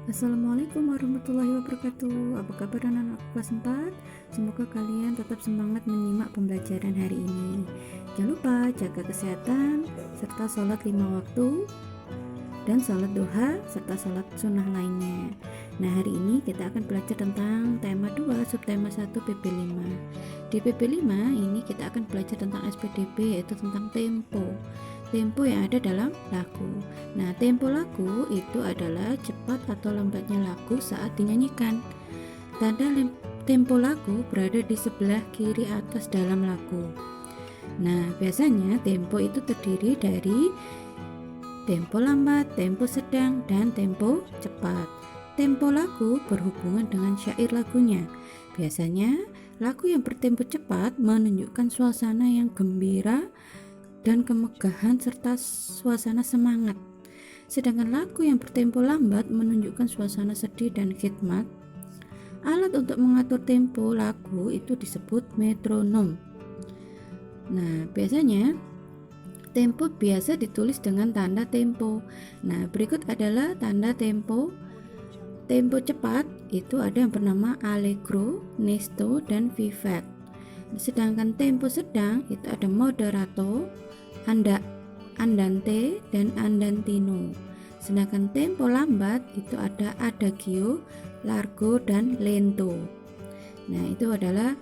Assalamualaikum warahmatullahi wabarakatuh. Apa kabar anak-anak kelas 4? Semoga kalian tetap semangat menyimak pembelajaran hari ini. Jangan lupa jaga kesehatan serta sholat 5 waktu dan sholat duha serta sholat sunnah lainnya. Nah, hari ini kita akan belajar tentang tema 2 subtema 1 PP5. Di PP5 ini kita akan belajar tentang SPDB, yaitu tentang tempo yang ada dalam lagu. Nah, tempo lagu itu adalah cepat atau lambatnya lagu saat dinyanyikan. Tanda tempo lagu berada di sebelah kiri atas dalam lagu. Nah, biasanya tempo itu terdiri dari tempo lambat, tempo sedang, dan tempo cepat. Tempo lagu berhubungan dengan syair lagunya. Biasanya, lagu yang bertempo cepat menunjukkan suasana yang gembira dan kemegahan serta suasana semangat. Sedangkan lagu yang bertempo lambat menunjukkan suasana sedih dan khidmat. Alat untuk mengatur tempo lagu itu disebut metronom. Nah, biasanya tempo biasa ditulis dengan tanda tempo. Nah, berikut adalah tanda tempo. Tempo cepat itu ada yang bernama allegro, nesto, dan vivace. Sedangkan tempo sedang itu ada moderato, andante, dan andantino. Sedangkan tempo lambat itu ada adagio, largo, dan lento. Nah, itu adalah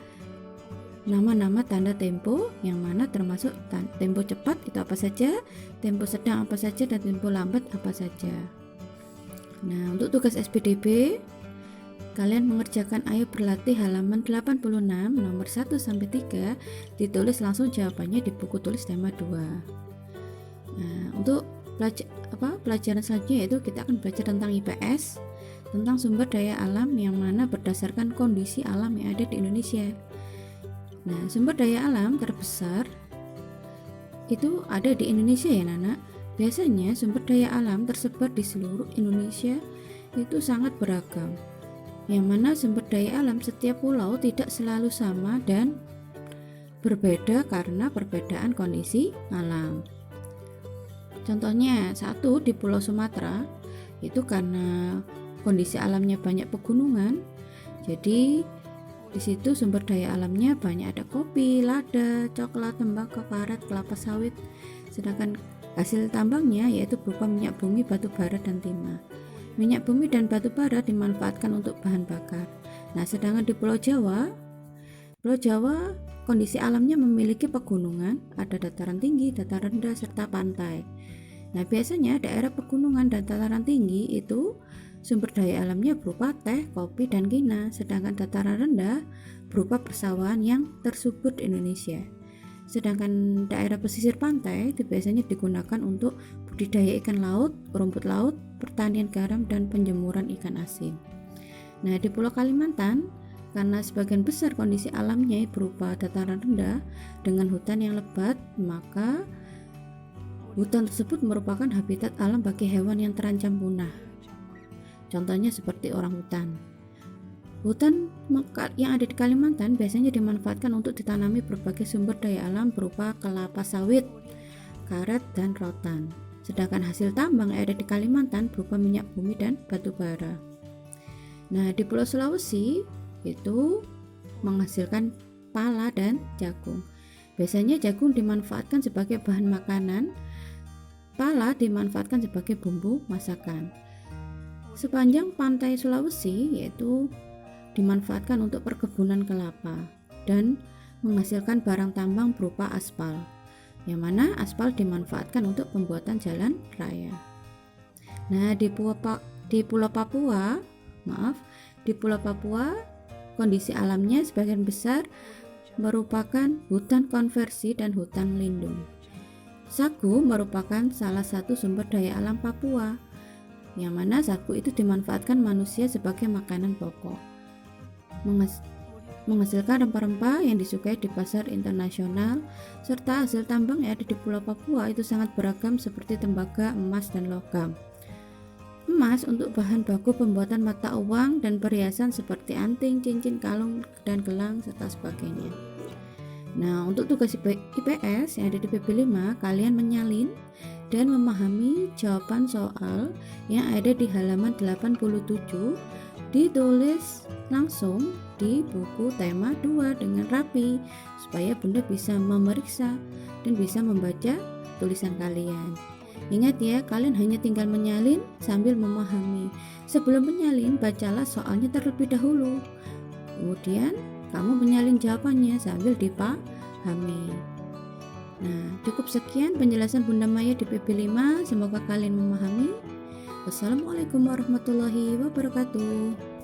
nama-nama tanda tempo yang mana termasuk tempo cepat itu apa saja, tempo sedang apa saja, dan tempo lambat apa saja. Nah, untuk tugas SPDB kalian mengerjakan ayo berlatih halaman 86 nomor 1 sampai 3, ditulis langsung jawabannya di buku tulis tema 2. Nah, untuk pelajaran selanjutnya yaitu kita akan belajar tentang IPS, tentang sumber daya alam yang mana berdasarkan kondisi alam yang ada di Indonesia. Nah, sumber daya alam terbesar itu ada di Indonesia ya, Nana. Biasanya sumber daya alam tersebar di seluruh Indonesia itu sangat beragam. Yang mana sumber daya alam setiap pulau tidak selalu sama dan berbeda karena perbedaan kondisi alam. Contohnya, satu di Pulau Sumatera itu karena kondisi alamnya banyak pegunungan, jadi di situ sumber daya alamnya banyak, ada kopi, lada, coklat, tembakau, karet, kelapa sawit. Sedangkan hasil tambangnya yaitu berupa minyak bumi, batu bara, dan timah. Minyak bumi dan batu bara dimanfaatkan untuk bahan bakar. Nah, sedangkan di Pulau Jawa kondisi alamnya memiliki pegunungan, ada dataran tinggi, dataran rendah, serta pantai. Nah, biasanya daerah pegunungan dan dataran tinggi itu sumber daya alamnya berupa teh, kopi, dan kina, sedangkan dataran rendah berupa persawahan yang tersubur di Indonesia. Sedangkan daerah pesisir pantai itu biasanya digunakan untuk budidaya ikan laut, rumput laut, pertanian garam, dan penjemuran ikan asin. Nah, di Pulau Kalimantan, karena sebagian besar kondisi alamnya berupa dataran rendah dengan hutan yang lebat, maka hutan tersebut merupakan habitat alam bagi hewan yang terancam punah. Contohnya seperti orang hutan. Hutan yang ada di Kalimantan biasanya dimanfaatkan untuk ditanami berbagai sumber daya alam berupa kelapa sawit, karet, dan rotan. Sedangkan hasil tambang yang ada di Kalimantan berupa minyak bumi dan batu bara. Nah, di Pulau Sulawesi itu menghasilkan pala dan jagung. Biasanya jagung dimanfaatkan sebagai bahan makanan, pala dimanfaatkan sebagai bumbu masakan. Sepanjang pantai Sulawesi yaitu dimanfaatkan untuk perkebunan kelapa dan menghasilkan barang tambang berupa aspal, yang mana aspal dimanfaatkan untuk pembuatan jalan raya. Nah, di Pulau Papua, kondisi alamnya sebagian besar merupakan hutan konversi dan hutan lindung. Sagu merupakan salah satu sumber daya alam Papua, yang mana sagu itu dimanfaatkan manusia sebagai makanan pokok, menghasilkan rempah-rempah yang disukai di pasar internasional, serta hasil tambang yang ada di Pulau Papua itu sangat beragam seperti tembaga, emas, dan logam. Emas untuk bahan baku pembuatan mata uang dan perhiasan seperti anting, cincin, kalung, dan gelang, serta sebagainya. Nah, untuk tugas IPS yang ada di PP5, kalian menyalin dan memahami jawaban soal yang ada di halaman 87 ditulis langsung di buku tema 2 dengan rapi supaya Bunda bisa memeriksa dan bisa membaca tulisan kalian. Ingat ya, kalian hanya tinggal menyalin sambil memahami. Sebelum menyalin, bacalah soalnya terlebih dahulu. Kemudian kamu menyalin jawabannya sambil dipahami. Nah, cukup sekian penjelasan Bunda Maya di PP5. Semoga kalian memahami. Wassalamualaikum warahmatullahi wabarakatuh.